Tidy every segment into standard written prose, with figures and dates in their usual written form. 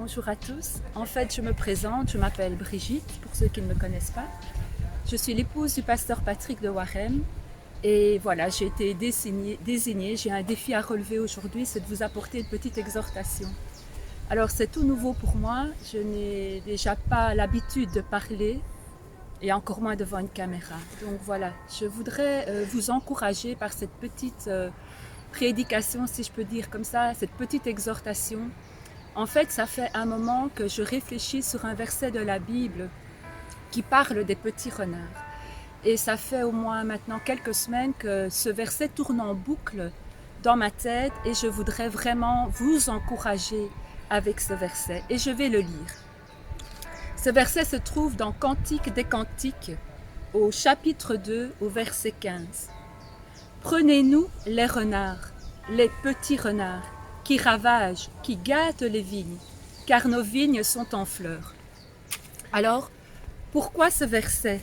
bonjour à tous. En fait, je me présente, je m'appelle Brigitte, pour ceux qui ne me connaissent pas. Je suis l'épouse du pasteur Patrick de Warem. Et voilà, j'ai été désignée, j'ai un défi à relever aujourd'hui, c'est de vous apporter une petite exhortation. Alors c'est tout nouveau pour moi, je n'ai déjà pas l'habitude de parler, et encore moins devant une caméra. Donc voilà, je voudrais vous encourager par cette petite prédication, si je peux dire comme ça, cette petite exhortation. En fait, ça fait un moment que je réfléchis sur un verset de la Bible qui parle des petits renards. Et ça fait au moins maintenant quelques semaines que ce verset tourne en boucle dans ma tête et je voudrais vraiment vous encourager avec ce verset. Et je vais le lire. Ce verset se trouve dans Cantique des Cantiques, au chapitre 2, au verset 15. Prenez-nous les renards, les petits renards, qui ravagent, qui gâtent les vignes, car nos vignes sont en fleurs. Alors, pourquoi ce verset ?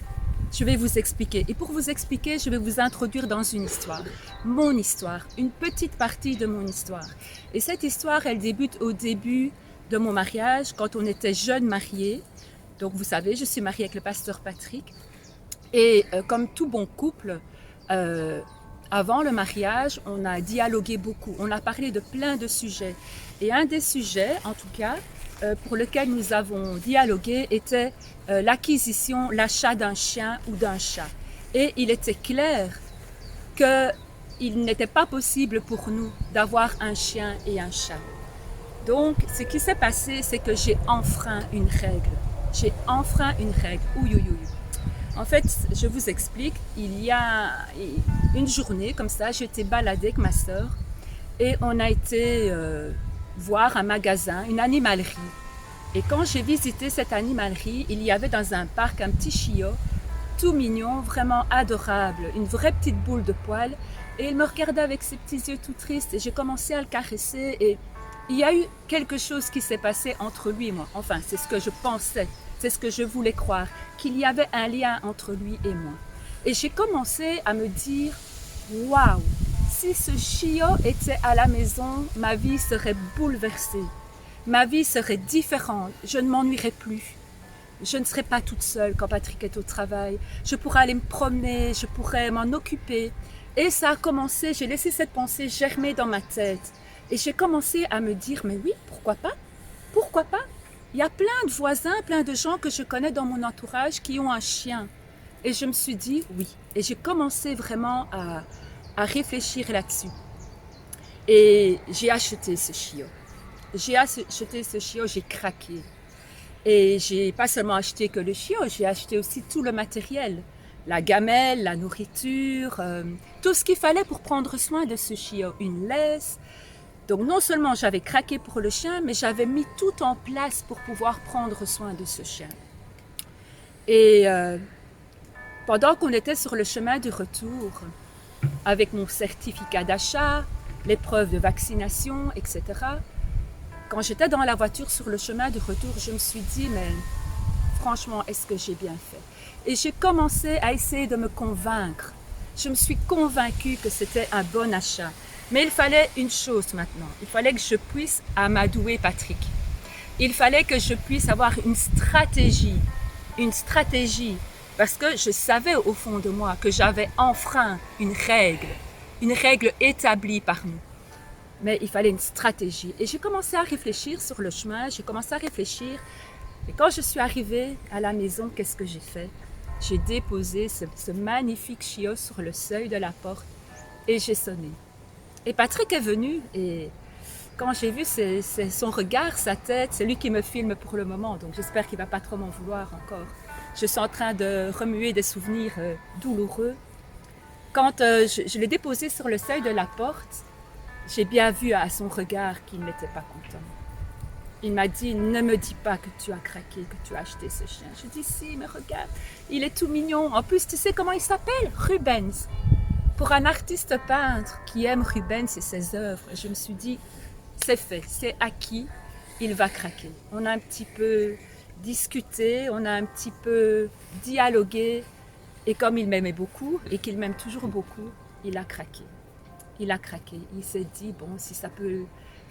Je vais vous expliquer. Et pour vous expliquer, je vais vous introduire dans une histoire. Mon histoire, une petite partie de mon histoire. Et cette histoire, elle débute au début de mon mariage, quand on était jeunes mariés. Donc vous savez, je suis mariée avec le pasteur Patrick. Et comme tout bon couple, avant le mariage, on a dialogué beaucoup. On a parlé de plein de sujets. Et un des sujets, en tout cas, pour lequel nous avons dialogué était l'acquisition, l'achat d'un chien ou d'un chat. Et il était clair qu'il n'était pas possible pour nous d'avoir un chien et un chat. Donc, ce qui s'est passé, c'est que j'ai enfreint une règle. J'ai enfreint une règle. Ouïe, ouïe, ouïe. En fait, je vous explique, il y a une journée comme ça, j'étais baladée avec ma sœur et on a été voir un magasin, une animalerie. Et quand j'ai visité cette animalerie, il y avait dans un parc un petit chiot, tout mignon, vraiment adorable, une vraie petite boule de poils. Et il me regardait avec ses petits yeux tout tristes et j'ai commencé à le caresser et il y a eu quelque chose qui s'est passé entre lui et moi. Enfin, c'est ce que je pensais, c'est ce que je voulais croire, qu'il y avait un lien entre lui et moi. Et j'ai commencé à me dire, waouh, si ce chiot était à la maison, ma vie serait bouleversée. Ma vie serait différente, je ne m'ennuierais plus. Je ne serais pas toute seule quand Patrick est au travail. Je pourrais aller me promener, je pourrais m'en occuper. Et ça a commencé, j'ai laissé cette pensée germer dans ma tête. Et j'ai commencé à me dire, mais oui, pourquoi pas ? Pourquoi pas ? Il y a plein de voisins, plein de gens que je connais dans mon entourage qui ont un chien. Et je me suis dit, oui. Et j'ai commencé vraiment à réfléchir là-dessus. Et j'ai acheté ce chiot. J'ai acheté ce chiot, j'ai craqué. Et j'ai pas seulement acheté que le chiot, j'ai acheté aussi tout le matériel. La gamelle, la nourriture, tout ce qu'il fallait pour prendre soin de ce chiot. Une laisse. Donc non seulement j'avais craqué pour le chien, mais j'avais mis tout en place pour pouvoir prendre soin de ce chien. Et pendant qu'on était sur le chemin du retour, avec mon certificat d'achat, les preuves de vaccination, etc., quand j'étais dans la voiture sur le chemin du retour, je me suis dit, mais franchement, est-ce que j'ai bien fait ? Et j'ai commencé à essayer de me convaincre. Je me suis convaincue que c'était un bon achat. Mais il fallait une chose maintenant. Il fallait que je puisse amadouer Patrick. Il fallait que je puisse avoir une stratégie. Une stratégie. Parce que je savais au fond de moi que j'avais enfreint une règle établie par nous. Mais il fallait une stratégie. Et j'ai commencé à réfléchir sur le chemin, j'ai commencé à réfléchir. Et quand je suis arrivée à la maison, qu'est-ce que j'ai fait ? J'ai déposé ce magnifique chiot sur le seuil de la porte et j'ai sonné. Et Patrick est venu et quand j'ai vu son regard, sa tête, c'est lui qui me filme pour le moment, donc j'espère qu'il ne va pas trop m'en vouloir encore. Je suis en train de remuer des souvenirs douloureux. Quand je l'ai déposé sur le seuil de la porte, j'ai bien vu à son regard qu'il n'était pas content. Il m'a dit, ne me dis pas que tu as craqué, que tu as acheté ce chien. Je dis, si, mais regarde, il est tout mignon. En plus, tu sais comment il s'appelle ? Rubens. Pour un artiste peintre qui aime Rubens et ses œuvres, je me suis dit, c'est fait, c'est acquis, il va craquer. On a un petit peu discuté, on a un petit peu dialogué. Et comme il m'aimait beaucoup et qu'il m'aime toujours beaucoup, il a craqué. Il a craqué. Il s'est dit, bon, si ça peut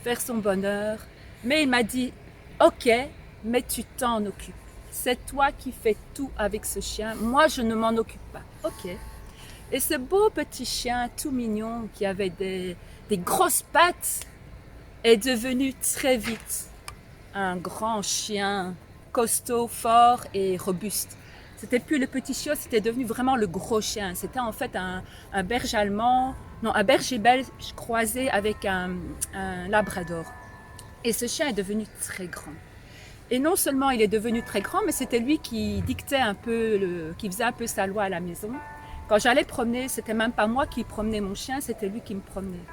faire son bonheur. Mais il m'a dit, Ok, mais tu t'en occupes. C'est toi qui fais tout avec ce chien. Moi, je ne m'en occupe pas. Ok. Et ce beau petit chien tout mignon qui avait des grosses pattes est devenu très vite un grand chien costaud, fort et robuste. C'était plus le petit chiot, c'était devenu vraiment le gros chien. C'était en fait un berger allemand, non, un berger belge croisé avec un labrador. Et ce chien est devenu très grand. Et non seulement il est devenu très grand, mais c'était lui qui dictait un peu, qui faisait un peu sa loi à la maison. Quand j'allais promener, c'était même pas moi qui promenais mon chien, c'était lui qui me promenait.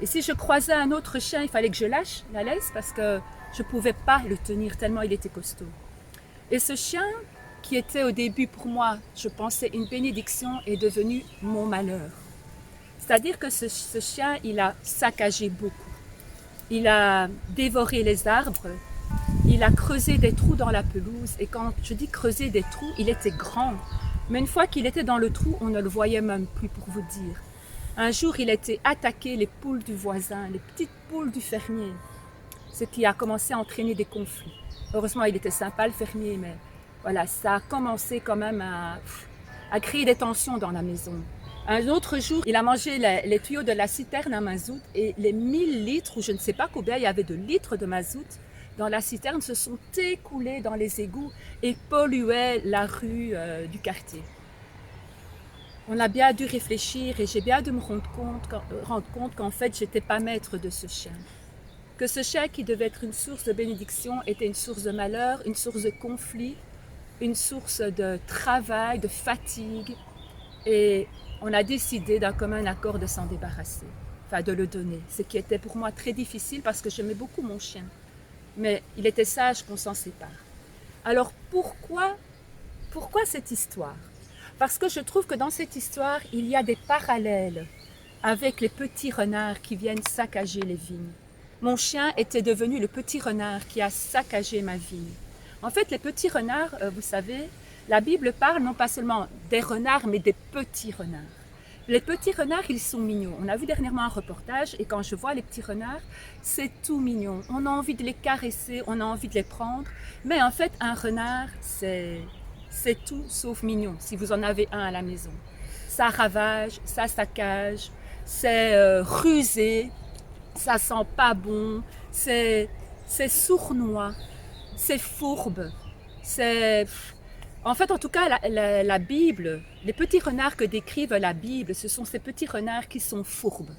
Et si je croisais un autre chien, il fallait que je lâche la laisse parce que je ne pouvais pas le tenir tellement il était costaud. Et ce chien, qui était au début pour moi, je pensais une bénédiction, est devenu mon malheur. C'est-à-dire que ce chien, il a saccagé beaucoup. Il a dévoré les arbres, il a creusé des trous dans la pelouse. Et quand je dis creuser des trous, il était grand. Mais une fois qu'il était dans le trou, on ne le voyait même plus, pour vous dire. Un jour, il a été attaqué les poules du voisin, les petites poules du fermier, ce qui a commencé à entraîner des conflits. Heureusement, il était sympa, le fermier, mais voilà, ça a commencé quand même à créer des tensions dans la maison. Un autre jour, il a mangé les tuyaux de la citerne à mazout et les 1000 litres, ou je ne sais pas combien il y avait de litres de mazout, dans la citerne se sont écoulés dans les égouts et polluaient la rue du quartier. On a bien dû réfléchir et j'ai bien dû me rendre compte qu'en fait, je n'étais pas maître de ce chien. Que ce chien qui devait être une source de bénédiction était une source de malheur, une source de conflit, une source de travail, de fatigue. Et on a décidé d'un commun accord de s'en débarrasser, enfin de le donner. Ce qui était pour moi très difficile parce que j'aimais beaucoup mon chien. Mais il était sage qu'on s'en sépare. Alors pourquoi cette histoire? Parce que je trouve que dans cette histoire, il y a des parallèles avec les petits renards qui viennent saccager les vignes. Mon chien était devenu le petit renard qui a saccagé ma vigne. En fait, les petits renards, vous savez, la Bible parle non pas seulement des renards, mais des petits renards. Les petits renards, ils sont mignons. On a vu dernièrement un reportage et quand je vois les petits renards, c'est tout mignon. On a envie de les caresser, on a envie de les prendre. Mais en fait, un renard, c'est tout sauf mignon, si vous en avez un à la maison. Ça ravage, ça saccage, c'est rusé, ça sent pas bon, c'est sournois, c'est fourbe, c'est... En fait, en tout cas, la Bible, les petits renards que décrive la Bible, ce sont ces petits renards qui sont fourbes,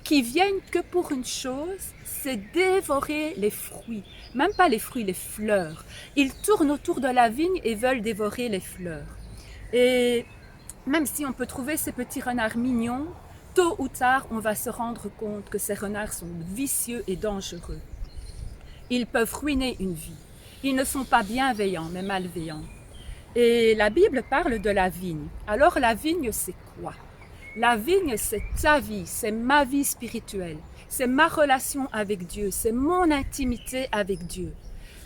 qui viennent que pour une chose, c'est dévorer les fruits. Même pas les fruits, les fleurs. Ils tournent autour de la vigne et veulent dévorer les fleurs. Et même si on peut trouver ces petits renards mignons, tôt ou tard, on va se rendre compte que ces renards sont vicieux et dangereux. Ils peuvent ruiner une vie. Ils ne sont pas bienveillants, mais malveillants. Et la Bible parle de la vigne. Alors la vigne, c'est quoi? La vigne, c'est ta vie, c'est ma vie spirituelle, c'est ma relation avec Dieu, c'est mon intimité avec Dieu.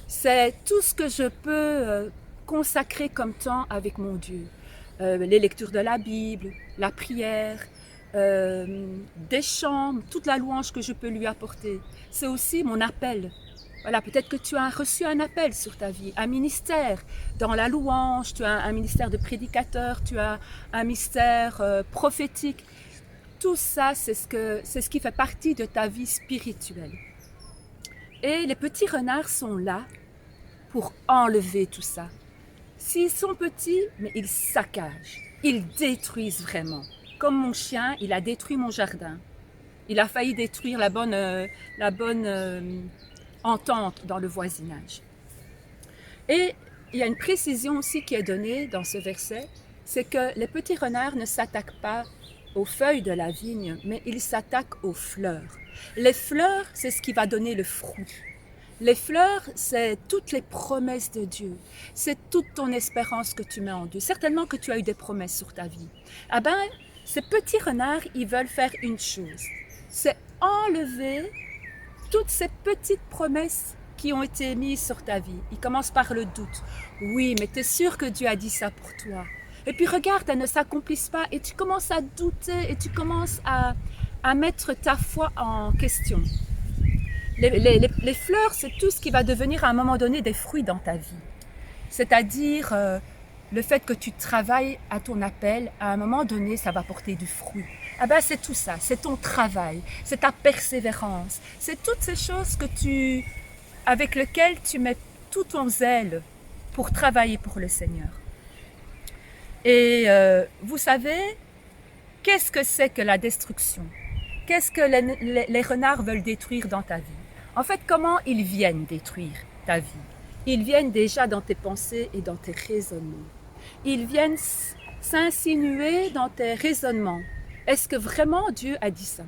C'est tout ce que je peux consacrer comme temps avec mon Dieu. Les lectures de la Bible, la prière, des chants, toute la louange que je peux lui apporter. C'est aussi mon appel. Voilà, peut-être que tu as reçu un appel sur ta vie, un ministère dans la louange, tu as un ministère de prédicateur, tu as un ministère prophétique. Tout ça, c'est ce qui fait partie de ta vie spirituelle. Et les petits renards sont là pour enlever tout ça. S'ils sont petits, mais ils saccagent, ils détruisent vraiment. Comme mon chien, il a détruit mon jardin. Il a failli détruire la bonne entente dans le voisinage. Et il y a une précision aussi qui est donnée dans ce verset, c'est que les petits renards ne s'attaquent pas aux feuilles de la vigne, mais ils s'attaquent aux fleurs. Les fleurs, c'est ce qui va donner le fruit. Les fleurs, c'est toutes les promesses de Dieu. C'est toute ton espérance que tu mets en Dieu. Certainement que tu as eu des promesses sur ta vie. Ah ben, ces petits renards, ils veulent faire une chose. C'est enlever toutes ces petites promesses qui ont été mises sur ta vie. Ils commencent par le doute. Oui, mais tu es sûr que Dieu a dit ça pour toi. Et puis regarde, elles ne s'accomplissent pas et tu commences à douter et tu commences à mettre ta foi en question. Les fleurs, c'est tout ce qui va devenir à un moment donné des fruits dans ta vie. C'est-à-dire le fait que tu travailles à ton appel, à un moment donné, ça va porter du fruit. Ah ben, c'est tout ça, c'est ton travail, c'est ta persévérance, c'est toutes ces choses avec lesquelles tu mets tout ton zèle pour travailler pour le Seigneur. Et vous savez, qu'est-ce que c'est que la destruction? Qu'est-ce que les renards veulent détruire dans ta vie? En fait, comment ils viennent détruire ta vie? Ils viennent déjà dans tes pensées et dans tes raisonnements. Ils viennent s'insinuer dans tes raisonnements. Est-ce que vraiment Dieu a dit ça?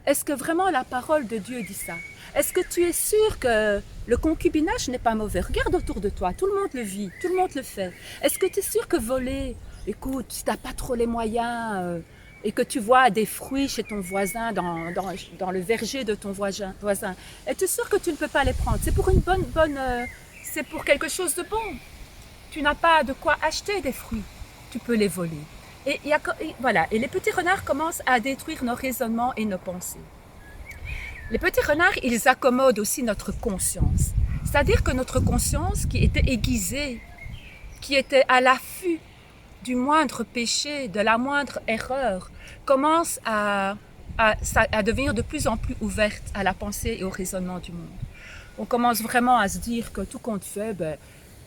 Est-ce que vraiment la parole de Dieu dit ça? Est-ce que tu es sûr que le concubinage n'est pas mauvais? Regarde autour de toi, tout le monde le vit, tout le monde le fait. Est-ce que tu es sûr que voler, écoute, si tu n'as pas trop les moyens et que tu vois des fruits chez ton voisin, dans le verger de ton voisin, es-tu sûr que tu ne peux pas les prendre? C'est pour c'est pour quelque chose de bon. Tu n'as pas de quoi acheter des fruits, tu peux les voler. Et les petits renards commencent à détruire nos raisonnements et nos pensées. Les petits renards, ils accommodent aussi notre conscience. C'est-à-dire que notre conscience, qui était aiguisée, qui était à l'affût du moindre péché, de la moindre erreur, commence à devenir de plus en plus ouverte à la pensée et au raisonnement du monde. On commence vraiment à se dire que tout compte fait,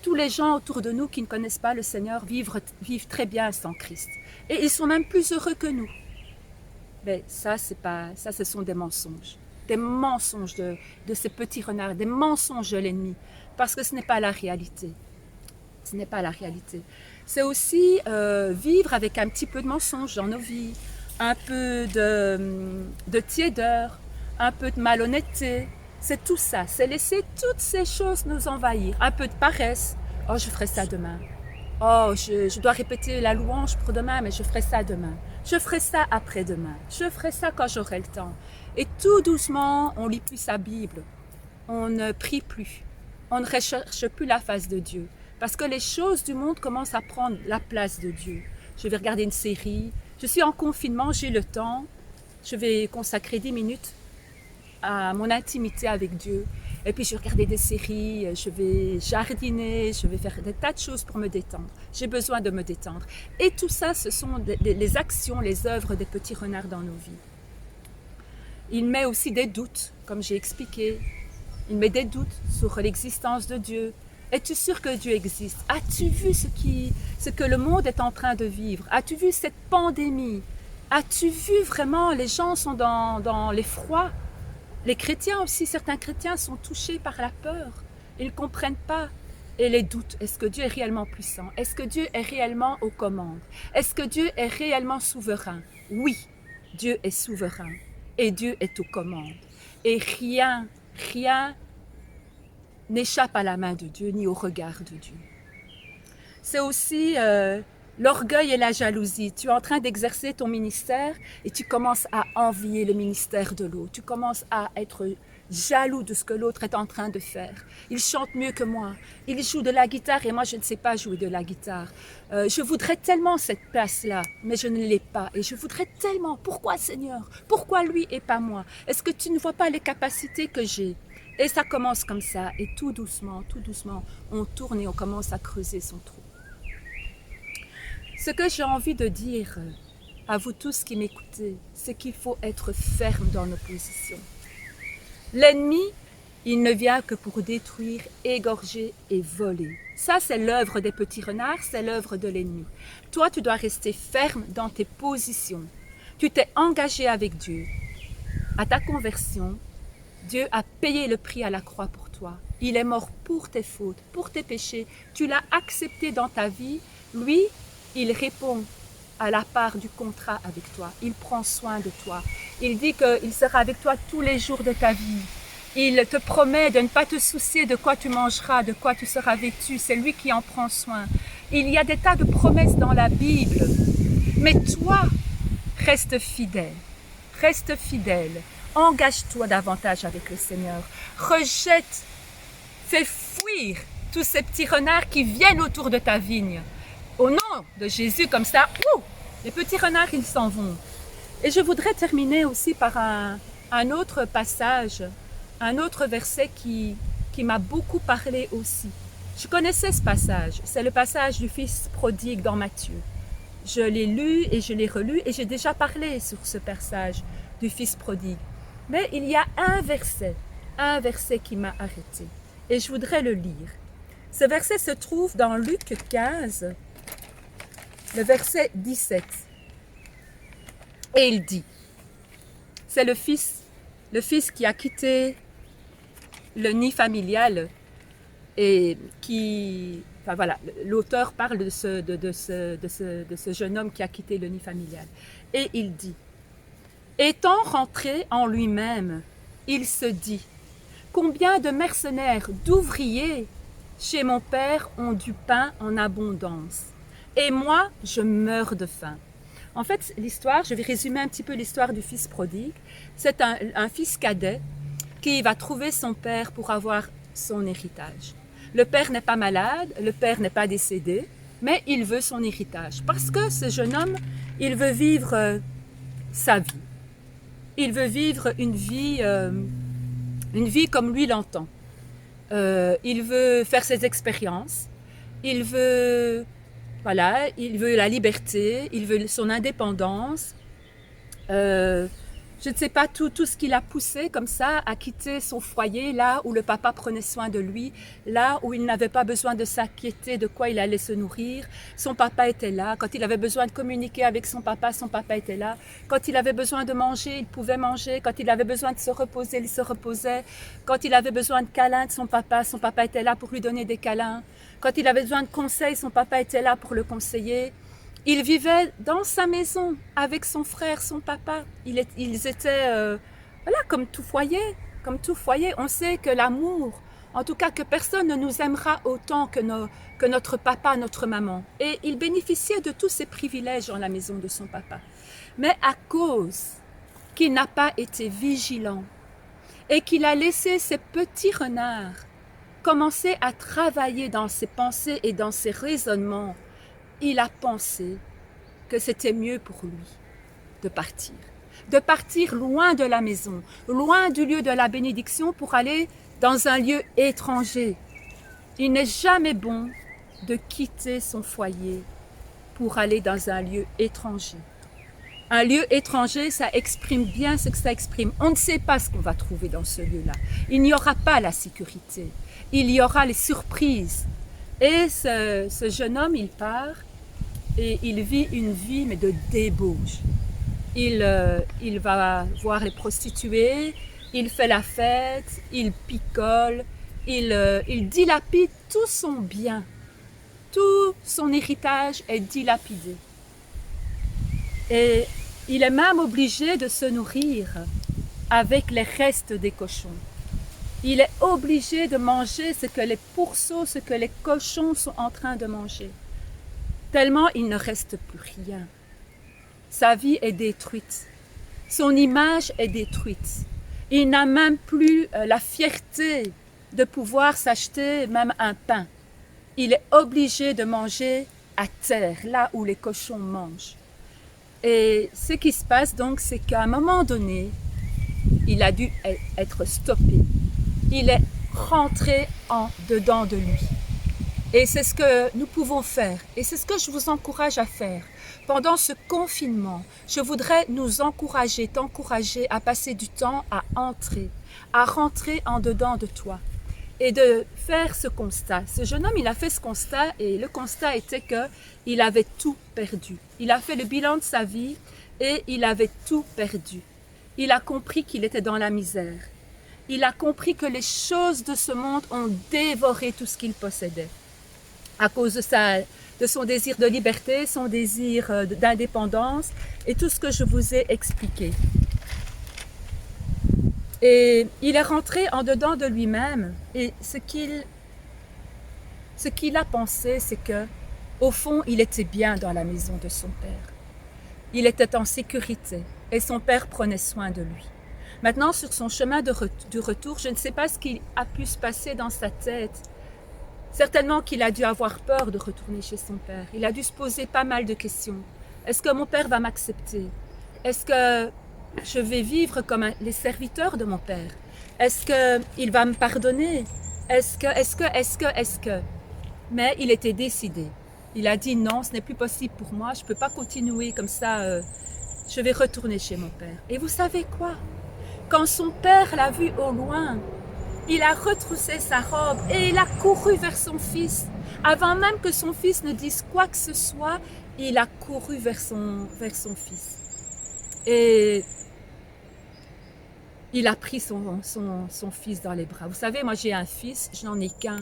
tous les gens autour de nous qui ne connaissent pas le Seigneur vivent très bien sans Christ. Et ils sont même plus heureux que nous. Mais ça, ce sont des mensonges. Des mensonges de ces petits renards, des mensonges de l'ennemi. Parce que ce n'est pas la réalité. Ce n'est pas la réalité. C'est aussi vivre avec un petit peu de mensonge dans nos vies, un peu de tiédeur, un peu de malhonnêteté. C'est tout ça, c'est laisser toutes ces choses nous envahir. Un peu de paresse. Oh, je ferai ça demain. Oh, je dois répéter la louange pour demain, mais je ferai ça demain. Je ferai ça après-demain. Je ferai ça quand j'aurai le temps. Et tout doucement, on lit plus sa Bible. On ne prie plus. On ne recherche plus la face de Dieu. Parce que les choses du monde commencent à prendre la place de Dieu. Je vais regarder une série. Je suis en confinement, j'ai le temps. Je vais consacrer 10 minutes à mon intimité avec Dieu. Et puis je vais regarder des séries, je vais jardiner, je vais faire des tas de choses pour me détendre. J'ai besoin de me détendre. Et tout ça, ce sont les actions, les œuvres des petits renards dans nos vies. Il met aussi des doutes, comme j'ai expliqué. Il met des doutes sur l'existence de Dieu. Es-tu sûr que Dieu existe? As-tu vu ce que le monde est en train de vivre? As-tu vu cette pandémie? As-tu vu vraiment, les gens sont dans l'effroi? Les chrétiens aussi, certains chrétiens sont touchés par la peur. Ils ne comprennent pas. Et les doutes, est-ce que Dieu est réellement puissant? Est-ce que Dieu est réellement aux commandes? Est-ce que Dieu est réellement souverain? Oui, Dieu est souverain et Dieu est aux commandes. Et rien n'échappe à la main de Dieu ni au regard de Dieu. C'est aussi l'orgueil et la jalousie. Tu es en train d'exercer ton ministère et tu commences à envier le ministère de l'autre. Tu commences à être jaloux de ce que l'autre est en train de faire. Il chante mieux que moi. Il joue de la guitare et moi je ne sais pas jouer de la guitare. Je voudrais tellement cette place-là, mais je ne l'ai pas. Et je voudrais tellement. Pourquoi Seigneur? Pourquoi lui et pas moi? Est-ce que tu ne vois pas les capacités que j'ai? Et ça commence comme ça. Et tout doucement, on tourne et on commence à creuser son trou. Ce que j'ai envie de dire à vous tous qui m'écoutez, c'est qu'il faut être ferme dans nos positions. L'ennemi, il ne vient que pour détruire, égorger et voler. Ça, c'est l'œuvre des petits renards, c'est l'œuvre de l'ennemi. Toi, tu dois rester ferme dans tes positions. Tu t'es engagé avec Dieu. À ta conversion, Dieu a payé le prix à la croix pour toi. Il est mort pour tes fautes, pour tes péchés. Tu l'as accepté dans ta vie. Lui, il répond à la part du contrat avec toi. Il prend soin de toi. Il dit qu'il sera avec toi tous les jours de ta vie. Il te promet de ne pas te soucier de quoi tu mangeras, de quoi tu seras vêtu. C'est lui qui en prend soin. Il y a des tas de promesses dans la Bible. Mais toi, reste fidèle. Reste fidèle. Engage-toi davantage avec le Seigneur. Rejette, fais fuir tous ces petits renards qui viennent autour de ta vigne. Au nom de Jésus, comme ça, les petits renards, ils s'en vont. Et je voudrais terminer aussi par un autre passage un autre verset qui m'a beaucoup parlé aussi. Je connaissais ce passage, c'est le passage du fils prodigue dans Matthieu. Je l'ai lu et je l'ai relu et j'ai déjà parlé sur ce passage du fils prodigue. Mais il y a un verset qui m'a arrêté et je voudrais le lire. Ce verset se trouve dans Luc 15, le verset 17. Et il dit, c'est le fils qui a quitté le nid familial et qui, enfin voilà, l'auteur parle de ce jeune homme qui a quitté le nid familial. Et il dit, étant rentré en lui-même, il se dit, combien de mercenaires, d'ouvriers chez mon père ont du pain en abondance, et moi je meurs de faim. En fait, l'histoire, je vais résumer un petit peu l'histoire du fils prodigue. C'est un fils cadet qui va trouver son père pour avoir son héritage. Le père n'est pas malade, le père n'est pas décédé, mais il veut son héritage. Parce que ce jeune homme, il veut vivre sa vie. Il veut vivre une vie comme lui l'entend. Il veut faire ses expériences. Il veut la liberté, il veut son indépendance. Je ne sais pas tout ce qui l'a poussé comme ça à quitter son foyer, là où le papa prenait soin de lui, là où il n'avait pas besoin de s'inquiéter de quoi il allait se nourrir. Son papa était là. Quand il avait besoin de communiquer avec son papa était là. Quand il avait besoin de manger, il pouvait manger. Quand il avait besoin de se reposer, il se reposait. Quand il avait besoin de câlins de son papa était là pour lui donner des câlins. Quand il avait besoin de conseils, son papa était là pour le conseiller. Il vivait dans sa maison avec son frère, son papa. Ils étaient comme tout foyer. On sait que l'amour, en tout cas que personne ne nous aimera autant que notre papa, notre maman. Et il bénéficiait de tous ces privilèges dans la maison de son papa. Mais à cause qu'il n'a pas été vigilant et qu'il a laissé ses petits renards commencer à travailler dans ses pensées et dans ses raisonnements, il a pensé que c'était mieux pour lui de partir loin de la maison, loin du lieu de la bénédiction pour aller dans un lieu étranger. Il n'est jamais bon de quitter son foyer pour aller dans un lieu étranger. Un lieu étranger, ça exprime bien ce que ça exprime. On ne sait pas ce qu'on va trouver dans ce lieu-là. Il n'y aura pas la sécurité. Il y aura les surprises. Et ce jeune homme, il part et il vit une vie mais de débauche. Il va voir les prostituées, il fait la fête, il picole, il dilapide tout son bien. Tout son héritage est dilapidé. Et il est même obligé de se nourrir avec les restes des cochons. Il est obligé de manger ce que les pourceaux, ce que les cochons sont en train de manger. Tellement il ne reste plus rien. Sa vie est détruite. Son image est détruite. Il n'a même plus la fierté de pouvoir s'acheter même un pain. Il est obligé de manger à terre, là où les cochons mangent. Et ce qui se passe donc, c'est qu'à un moment donné, il a dû être stoppé. Il est rentré en dedans de lui. Et c'est ce que nous pouvons faire. Et c'est ce que je vous encourage à faire. Pendant ce confinement, je voudrais nous encourager, t'encourager à passer du temps à rentrer en dedans de toi. Et de faire ce constat. Ce jeune homme, il a fait ce constat et le constat était qu'il avait tout perdu. Il a fait le bilan de sa vie et il avait tout perdu. Il a compris qu'il était dans la misère. Il a compris que les choses de ce monde ont dévoré tout ce qu'il possédait. À cause de son désir de liberté, son désir d'indépendance et tout ce que je vous ai expliqué. Et il est rentré en dedans de lui-même et ce qu'il a pensé, c'est que au fond, il était bien dans la maison de son père. Il était en sécurité et son père prenait soin de lui. Maintenant, sur son chemin du retour, je ne sais pas ce qui a pu se passer dans sa tête. Certainement qu'il a dû avoir peur de retourner chez son père. Il a dû se poser pas mal de questions. Est-ce que mon père va m'accepter? Est-ce que je vais vivre comme les serviteurs de mon père? Est-ce qu'il va me pardonner? Est-ce que? Mais il était décidé. Il a dit non, ce n'est plus possible pour moi, je ne peux pas continuer comme ça, je vais retourner chez mon père. Et vous savez quoi? Quand son père l'a vu au loin, il a retroussé sa robe et il a couru vers son fils. Avant même que son fils ne dise quoi que ce soit, il a couru vers son fils. Et il a pris son fils dans les bras. Vous savez, moi j'ai un fils, je n'en ai qu'un.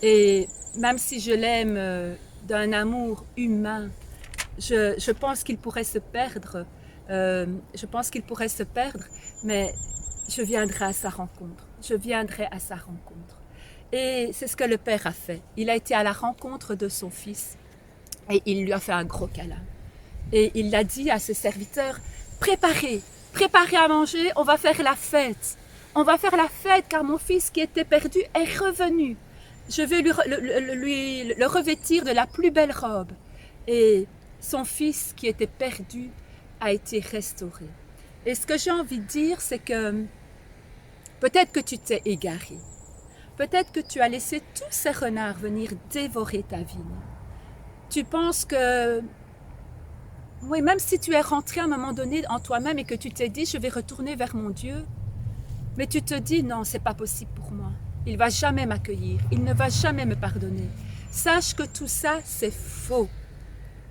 Et même si je l'aime d'un amour humain, je pense qu'il pourrait se perdre. Je pense qu'il pourrait se perdre, mais je viendrai à sa rencontre. Je viendrai à sa rencontre. Et c'est ce que le père a fait. Il a été à la rencontre de son fils et il lui a fait un gros câlin. Et il l'a dit à ses serviteurs, préparez à manger, on va faire la fête. On va faire la fête car mon fils qui était perdu est revenu. Je vais le revêtir de la plus belle robe. Et son fils qui était perdu a été restauré. Et ce que j'ai envie de dire, c'est que peut-être que tu t'es égaré. Peut-être que tu as laissé tous ces renards venir dévorer ta vigne. Tu penses que, oui, même si tu es rentré à un moment donné en toi-même et que tu t'es dit, je vais retourner vers mon Dieu, mais tu te dis, non, c'est pas possible pour moi. Il ne va jamais m'accueillir, il ne va jamais me pardonner. Sache que tout ça, c'est faux.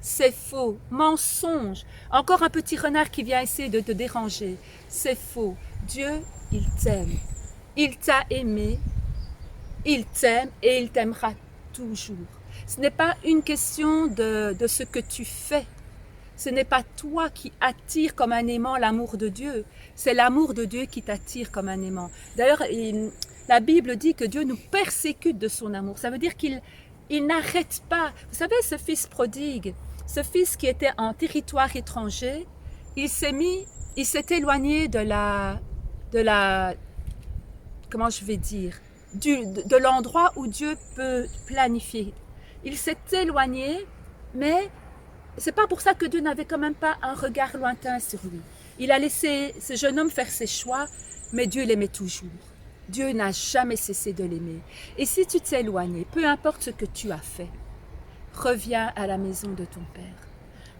C'est faux, mensonge. Encore un petit renard qui vient essayer de te déranger. C'est faux. Dieu, il t'aime. Il t'a aimé, il t'aime et il t'aimera toujours. Ce n'est pas une question de ce que tu fais. Ce n'est pas toi qui attire comme un aimant l'amour de Dieu. C'est l'amour de Dieu qui t'attire comme un aimant. D'ailleurs, la Bible dit que Dieu nous persécute de son amour. Ça veut dire qu'il n'arrête pas. Vous savez, ce fils prodigue, ce fils qui était en territoire étranger, il s'est éloigné de la, comment je vais dire, de l'endroit où Dieu peut planifier. Il s'est éloigné, mais c'est pas pour ça que Dieu n'avait quand même pas un regard lointain sur lui. Il a laissé ce jeune homme faire ses choix, mais Dieu l'aimait toujours. Dieu n'a jamais cessé de l'aimer. Et si tu t'es éloigné, peu importe ce que tu as fait, reviens à la maison de ton Père.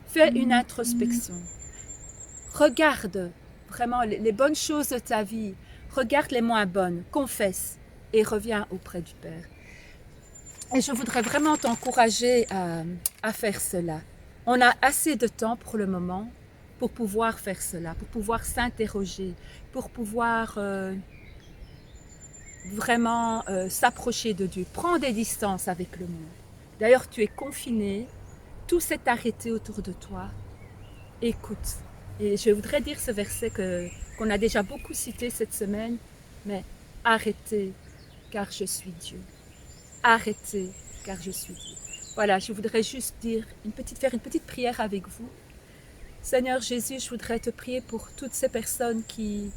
Fais une introspection. Regarde vraiment les bonnes choses de ta vie. Regarde les moins bonnes. Confesse et reviens auprès du Père. Et je voudrais vraiment t'encourager à faire cela. On a assez de temps pour le moment pour pouvoir faire cela, pour pouvoir s'interroger, pour pouvoir vraiment s'approcher de Dieu. Prends des distances avec le monde. D'ailleurs, tu es confiné, tout s'est arrêté autour de toi. Écoute. Et je voudrais dire ce verset qu'on a déjà beaucoup cité cette semaine, mais arrêtez, car je suis Dieu. Arrêtez, car je suis Dieu. Voilà, je voudrais juste faire une petite prière avec vous. Seigneur Jésus, je voudrais te prier pour toutes ces personnes qui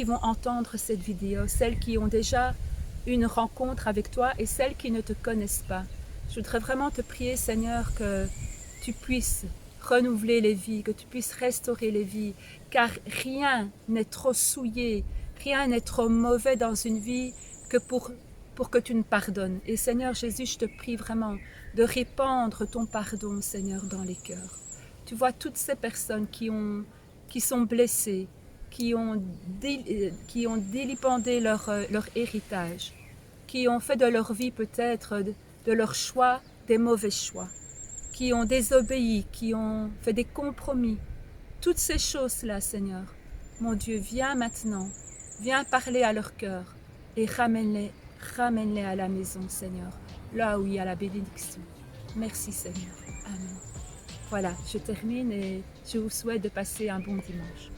vont entendre cette vidéo, celles qui ont déjà une rencontre avec toi et celles qui ne te connaissent pas. Je voudrais vraiment te prier, Seigneur, que tu puisses renouveler les vies, que tu puisses restaurer les vies, car rien n'est trop souillé, rien n'est trop mauvais dans une vie que pour que tu nous pardonnes. Et Seigneur Jésus, je te prie vraiment de répandre ton pardon, Seigneur, dans les cœurs. Tu vois toutes ces personnes qui sont blessées, qui ont délipendé leur héritage, qui ont fait de leur vie peut-être, de leurs choix, des mauvais choix, qui ont désobéi, qui ont fait des compromis. Toutes ces choses-là, Seigneur, mon Dieu, viens maintenant, viens parler à leur cœur et ramène-les à la maison, Seigneur, là où il y a la bénédiction. Merci, Seigneur. Amen. Voilà, je termine et je vous souhaite de passer un bon dimanche.